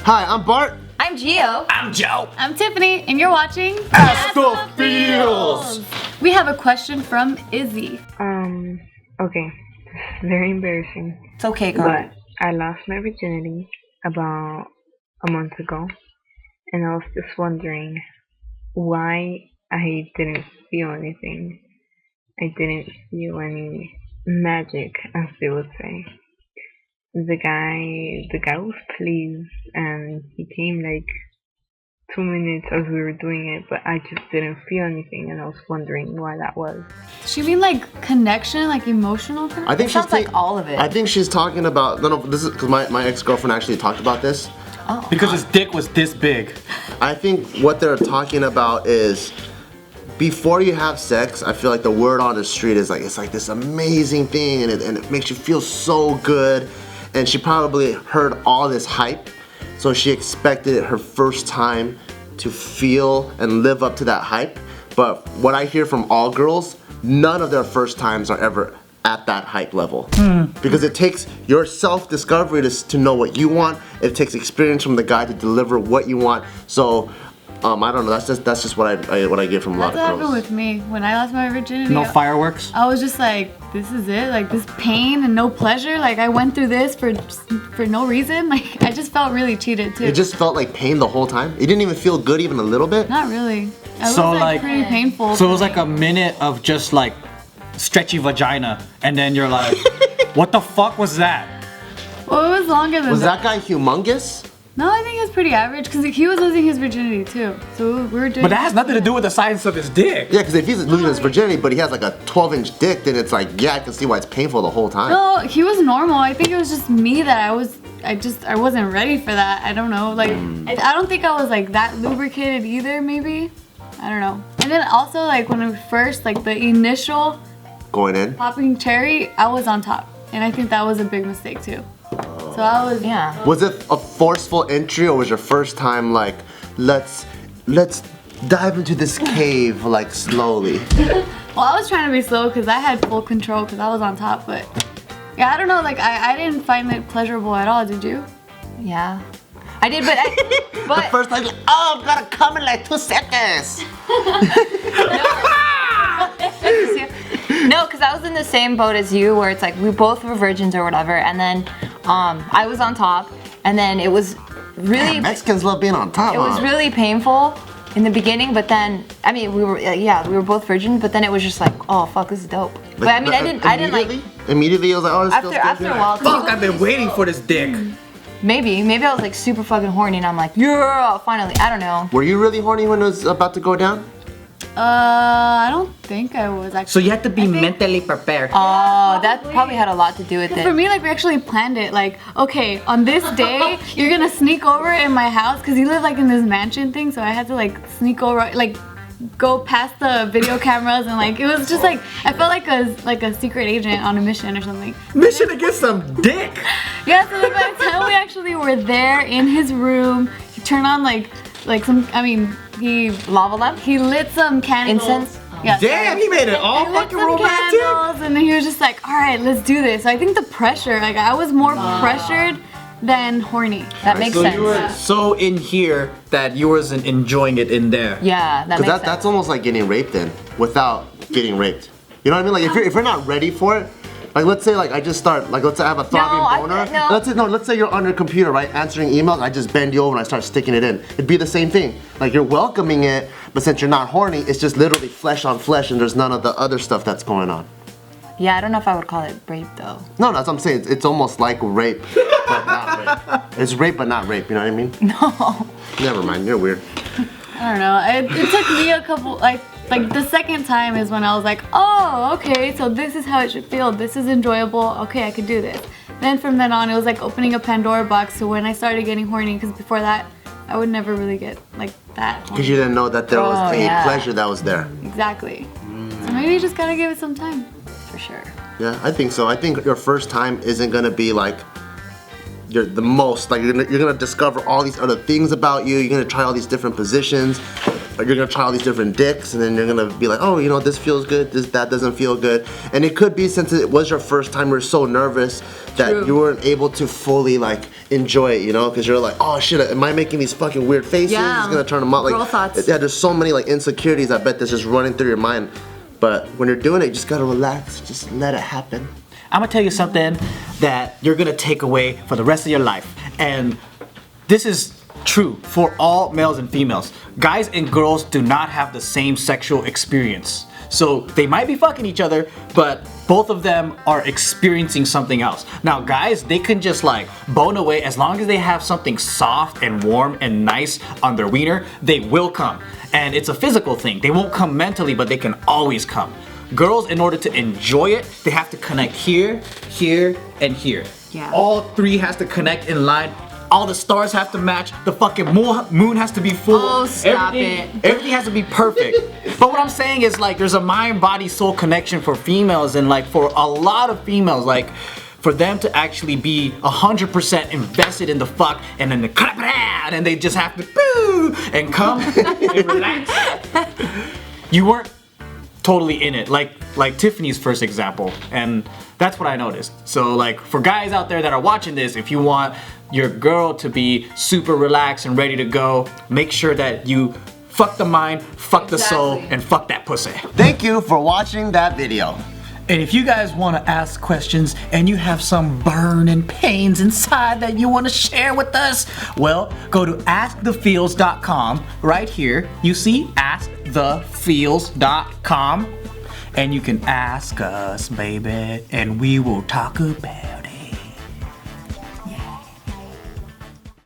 Hi, I'm Bart. I'm Gio. I'm Joe. I'm Tiffany, and you're watching AskTheFeels. We have a question from Izzy. Okay. Very embarrassing. It's okay, girl. But I lost my virginity about a month ago. And I was just wondering why I didn't feel anything. I didn't feel any magic, as they would say. The guy was pleased, and he came like 2 minutes as we were doing it, but I just didn't feel anything, and I was wondering why that was. Does she mean like connection, like emotional connection? I think Sounds like all of it. I think she's talking about. No, this is because my ex-girlfriend actually talked about this. Oh. Because his dick was this big. I think what they're talking about is before you have sex, I feel like the word on the street is like it's like this amazing thing, and it makes you feel so good. And she probably heard all this hype, so she expected it her first time to feel and live up to that hype. But what I hear from all girls, none of their first times are ever at that hype level. Because it takes your self-discovery to know what you want. It takes experience from the guy to deliver what you want. So I don't know. That's just what I get from a lot That's what of happened girls. with me when I lost my virginity. No fireworks. I was just like, this is it. Like this pain and no pleasure. Like I went through this for no reason. Like I just felt really cheated too. It just felt like pain the whole time. It didn't even feel good even a little bit. Not really. It So, was like- pretty painful. So it was like a minute of just like stretchy vagina, and then you're like, what the fuck was that? Well, it was longer than Was that guy humongous? No, I think it was pretty average because he was losing his virginity too. So we were doing. But that has nothing to do with the size of his dick. Yeah, because if he's losing his virginity, but he has like a 12-inch dick, then it's like, yeah, I can see why it's painful the whole time. No, he was normal. I think it was just me that I wasn't ready for that. I don't know. Like I don't think I was like that lubricated either. Maybe. I don't know. And then also like when we first like the initial Going in. popping cherry, I was on top, and I think that was a big mistake too. So I was Yeah. Was it a forceful entry, or was your first time like, let's dive into this cave like slowly? Well, I was trying to be slow because I had full control because I was on top, but yeah, I don't know. Like I didn't find it pleasurable at all. Did you? Yeah. I did, but The first time, like, oh, I'm gonna come in like 2 seconds. no, because I was in the same boat as you, where it's like we both were virgins or whatever, and then I was on top, and then it was really Mexicans love being on top. it was really painful in the beginning, but then I mean we were both virgin, but then it was just like, oh fuck, this is dope. But I mean I didn't like Immediately, I was like, oh, this feels good. after a while. Fuck, I've been waiting for this dick. Maybe I was like super fucking horny, and I'm like, yeah, finally. I don't know. Were you really horny when it was about to go down? I don't think I was actually. So you have to be I think- mentally prepared. Oh, that probably had a lot to do with For it. me, like we actually planned it. Like, okay, on this day, you're gonna sneak over in my house because you live like in this mansion thing. So I had to like sneak over, like go past the video cameras, and like it was just like I felt like a secret agent on a mission or something. Mission to get some dick. Yeah. So like by the time we actually were there in his room, he turned on like some. I mean, he Lava lamp? he lit some candles. Incense? Yeah. Damn, he made it all He lit fucking some romantic. candles, and then he was just like, all right, let's do this. So I think the pressure, like I was more pressured than horny. That makes So sense. you were so in here that you wasn't enjoying it in there. Yeah, that makes Because sense. that's almost like getting raped then, without getting raped. You know what I mean? Like if you're not ready for it, like let's say like I just start, like let's say I have a throbbing boner. no. Let's say you're on your computer, right, answering emails. I just bend you over and I start sticking it in. It'd be the same thing. Like you're welcoming it, but since you're not horny, it's just literally flesh on flesh, and there's none of the other stuff that's going on. Yeah, I don't know if I would call it rape though. No, that's what I'm saying. It's almost like rape, but not rape. It's rape, but not rape. You know what I mean? No. Never mind. You're weird. I don't know. It took me a couple, like the second time is when I was like, oh, okay, so this is how it should feel. This is enjoyable. Okay, I could do this. Then from then on, it was like opening a Pandora box. So when I started getting horny, because before that, I would never really get like that. Because you didn't know that there was Oh, any yeah. pleasure that was there. Exactly. So maybe you just gotta give it some time. For sure. Yeah, I think so. I think your first time isn't gonna be like you're the most, like you're gonna discover all these other things about you. You're gonna try all these different positions. Or you're gonna try all these different dicks, and then you're gonna be like, oh, you know, this feels good, that doesn't feel good. And it could be since it was your first time, you're so nervous that True. you weren't able to fully like enjoy it, you know, because you're like, oh shit, am I making these fucking weird faces? Yeah. It's gonna turn them out. Like, Girl thoughts. yeah, there's so many like insecurities I bet that's just running through your mind. But when you're doing it, you just gotta relax, just let it happen. I'm gonna tell you something that you're gonna take away for the rest of your life. And this is true for all males and females. Guys and girls do not have the same sexual experience. So they might be fucking each other, but both of them are experiencing something else. Now guys, they can just like bone away as long as they have something soft and warm and nice on their wiener, they will come. And it's a physical thing. They won't come mentally, but they can always come. Girls, in order to enjoy it, they have to connect here, here, and here. Yeah. All three has to connect in line. All the stars have to match. The fucking moon has to be full. Oh, stop Everything has to be perfect. But what I'm saying is like there's a mind, body, soul connection for females, and like for a lot of females, like for them to actually be 100% invested in the fuck, and then and they just have to boo and come and relax. You weren't totally in it, like Tiffany's first example, and that's what I noticed. So like for guys out there that are watching this, if you want your girl to be super relaxed and ready to go, make sure that you fuck the mind, fuck the soul, Exactly. and fuck that pussy. Thank you for watching that video. And if you guys want to ask questions and you have some burning pains inside that you want to share with us, well, go to AskTheFeels.com right here. You see AskTheFeels.com, and you can ask us, baby, and we will talk about